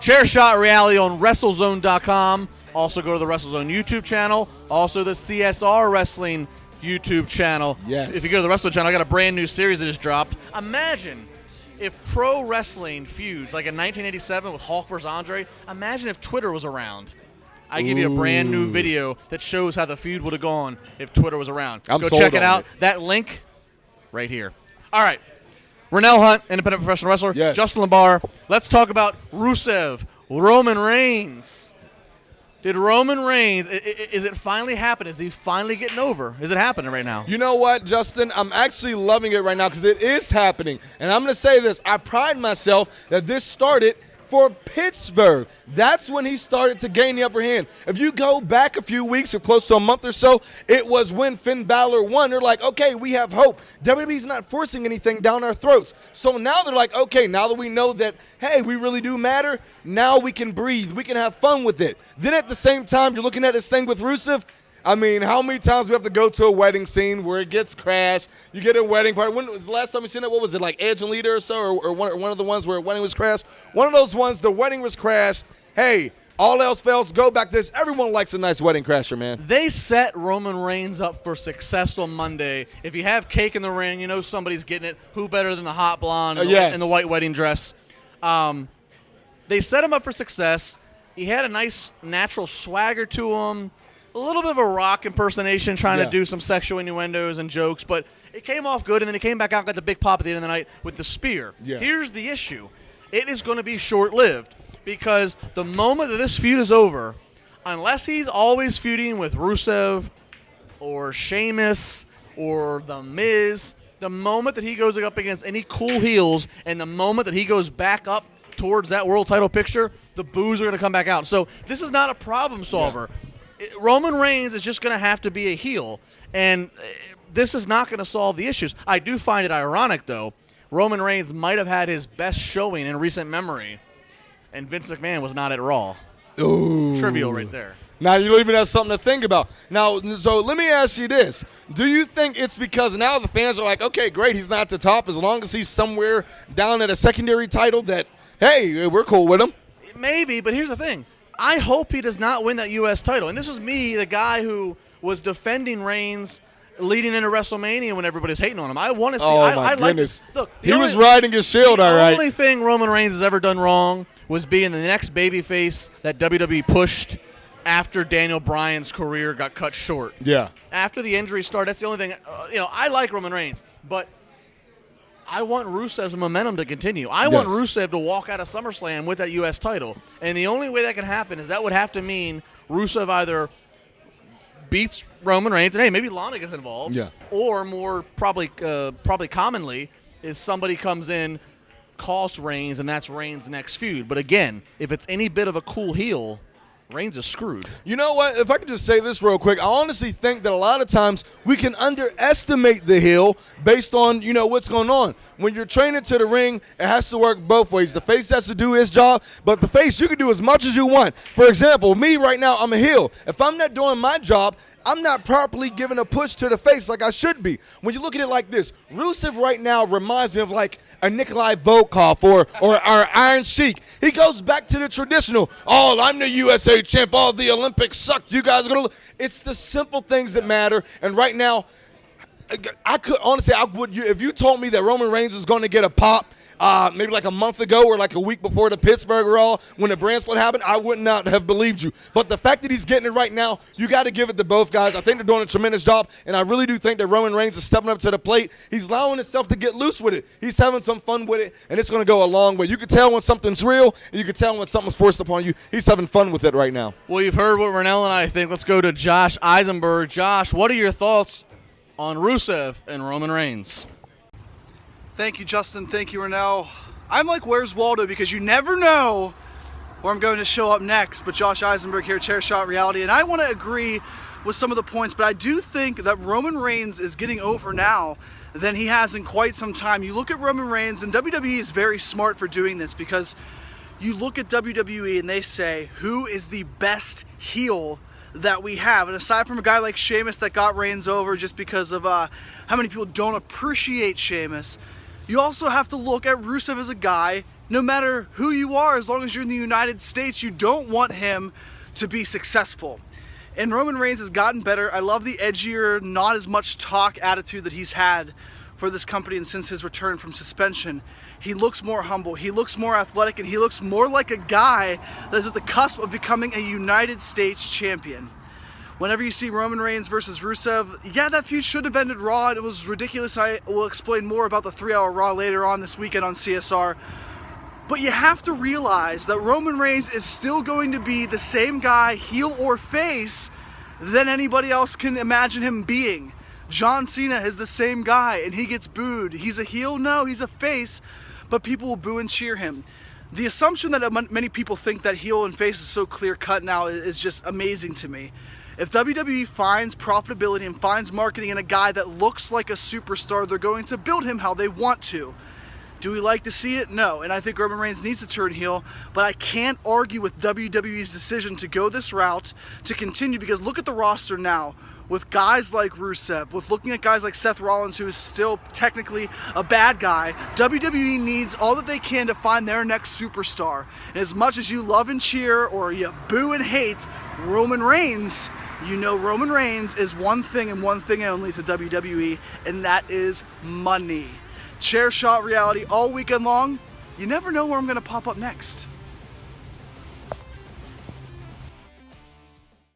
Chair Shot Reality on WrestleZone.com. Also go to the WrestleZone YouTube channel. Also the CSR Wrestling YouTube channel. Yes. If you go to the WrestleZone channel, I got a brand new series that just dropped. Imagine if pro wrestling feuds, like in 1987 with Hulk versus Andre, imagine if Twitter was around. I give you a brand new video that shows how the feud would have gone if Twitter was around. Go check it out. That link right here. All right. Rennell Hunt, independent professional wrestler. Yes. Justin LaBar. Let's talk about Rusev, Roman Reigns. Did Roman Reigns, is it finally happening? Is he finally getting over? Is it happening right now? You know what, Justin? I'm actually loving it right now because it is happening. And I'm going to say this. I pride myself that this started for Pittsburgh. That's when he started to gain the upper hand. If you go back a few weeks or close to a month or so, it was when Finn Balor won. They're like, okay, we have hope. WWE's not forcing anything down our throats. So now they're like, okay, now that we know that, hey, we really do matter, now we can breathe. We can have fun with it. Then at the same time, you're looking at this thing with Rusev. I mean, how many times we have to go to a wedding scene where it gets crashed? You get a wedding party. When was the last time you seen it? What was it, like Edge and Leader or so? Or one of the ones where a wedding was crashed? One of those ones, the wedding was crashed. Hey, all else fails, go back this. Everyone likes a nice wedding crasher, man. They set Roman Reigns up for success on Monday. If you have cake in the ring, you know somebody's getting it. Who better than the hot blonde in the white wedding dress? They set him up for success. He had a nice natural swagger to him. A little bit of a Rock impersonation, trying to do some sexual innuendos and jokes, but it came off good, and then he came back out and got the big pop at the end of the night with the spear. Yeah. Here's the issue. It is going to be short-lived because the moment that this feud is over, unless he's always feuding with Rusev or Sheamus or The Miz, the moment that he goes up against any cool heels and the moment that he goes back up towards that world title picture, the boos are going to come back out. So this is not a problem solver. Yeah. Roman Reigns is just going to have to be a heel, and this is not going to solve the issues. I do find it ironic, though. Roman Reigns might have had his best showing in recent memory, and Vince McMahon was not at Raw. Ooh. Trivial right there. Now you even have something to think about. Now, so let me ask you this. Do you think it's because now the fans are like, okay, great, he's not at the top, as long as he's somewhere down at a secondary title that, hey, we're cool with him? Maybe, but here's the thing. I hope he does not win that U.S. title. And this is me, the guy who was defending Reigns leading into WrestleMania when everybody's hating on him. I want to see. Oh, my goodness. Look, he was riding his shield, all right. The only thing Roman Reigns has ever done wrong was being the next babyface that WWE pushed after Daniel Bryan's career got cut short. Yeah. After the injury started, that's the only thing. I like Roman Reigns, but I want Rusev's momentum to continue. I want Rusev to walk out of SummerSlam with that U.S. title. And the only way that can happen is that would have to mean Rusev either beats Roman Reigns, and hey, maybe Lana gets involved, or more probably commonly is somebody comes in, costs Reigns, and that's Reigns' next feud. But again, if it's any bit of a cool heel, Reigns is screwed. You know what? If I could just say this real quick, I honestly think that a lot of times we can underestimate the heel based on, what's going on. When you're training to the ring, it has to work both ways. The face has to do his job, but the face, you can do as much as you want. For example, me right now, I'm a heel. If I'm not doing my job, I'm not properly giving a push to the face like I should be. When you look at it like this, Rusev right now reminds me of like a Nikolai Volkov or our Iron Sheik. He goes back to the traditional, I'm the USA champ, the Olympics suck, you guys are going to. It's the simple things that matter, and right now, I could honestly, if you told me that Roman Reigns was going to get a pop, maybe like a month ago or like a week before the Pittsburgh Raw when the brand split happened, I would not have believed you. But the fact that he's getting it right now, you got to give it to both guys. I think they're doing a tremendous job, and I really do think that Roman Reigns is stepping up to the plate. He's allowing himself to get loose with it. He's having some fun with it, and it's going to go a long way. You can tell when something's real, and you can tell when something's forced upon you. He's having fun with it right now. Well, you've heard what Rennell and I think. Let's go to Josh Eisenberg. Josh, what are your thoughts on Rusev and Roman Reigns? Thank you, Justin. Thank you, Rennell. I'm like, where's Waldo? Because you never know where I'm going to show up next. But Josh Eisenberg here, Chair Shot Reality. And I want to agree with some of the points, but I do think that Roman Reigns is getting over now than he has in quite some time. You look at Roman Reigns, and WWE is very smart for doing this because you look at WWE and they say, who is the best heel that we have? And aside from a guy like Sheamus that got Reigns over just because of how many people don't appreciate Sheamus, you also have to look at Rusev as a guy No matter who you are, as long as you're in the United States, you don't want him to be successful. And Roman Reigns has gotten better. I love the edgier, not as much talk attitude that he's had for this company and since his return from suspension. He looks more humble, he looks more athletic, and he looks more like a guy that is at the cusp of becoming a United States champion. Whenever you see Roman Reigns versus Rusev, yeah, that feud should have ended Raw, and it was ridiculous. I will explain more about the 3-hour Raw later on this weekend on CSR. But you have to realize that Roman Reigns is still going to be the same guy, heel or face, than anybody else can imagine him being. John Cena is the same guy, and he gets booed. He's a heel? No, he's a face, but people will boo and cheer him. The assumption that many people think that heel and face is so clear-cut now is just amazing to me. If WWE finds profitability and finds marketing in a guy that looks like a superstar, they're going to build him how they want to. Do we like to see it? No, and I think Roman Reigns needs to turn heel, but I can't argue with WWE's decision to go this route, to continue, because look at the roster now, with guys like Rusev, with looking at guys like Seth Rollins, who is still technically a bad guy. WWE needs all that they can to find their next superstar. And as much as you love and cheer, or you boo and hate Roman Reigns, you know Roman Reigns is one thing and one thing only to WWE, and that is money. Chair Shot Reality all weekend long. You never know where I'm going to pop up next.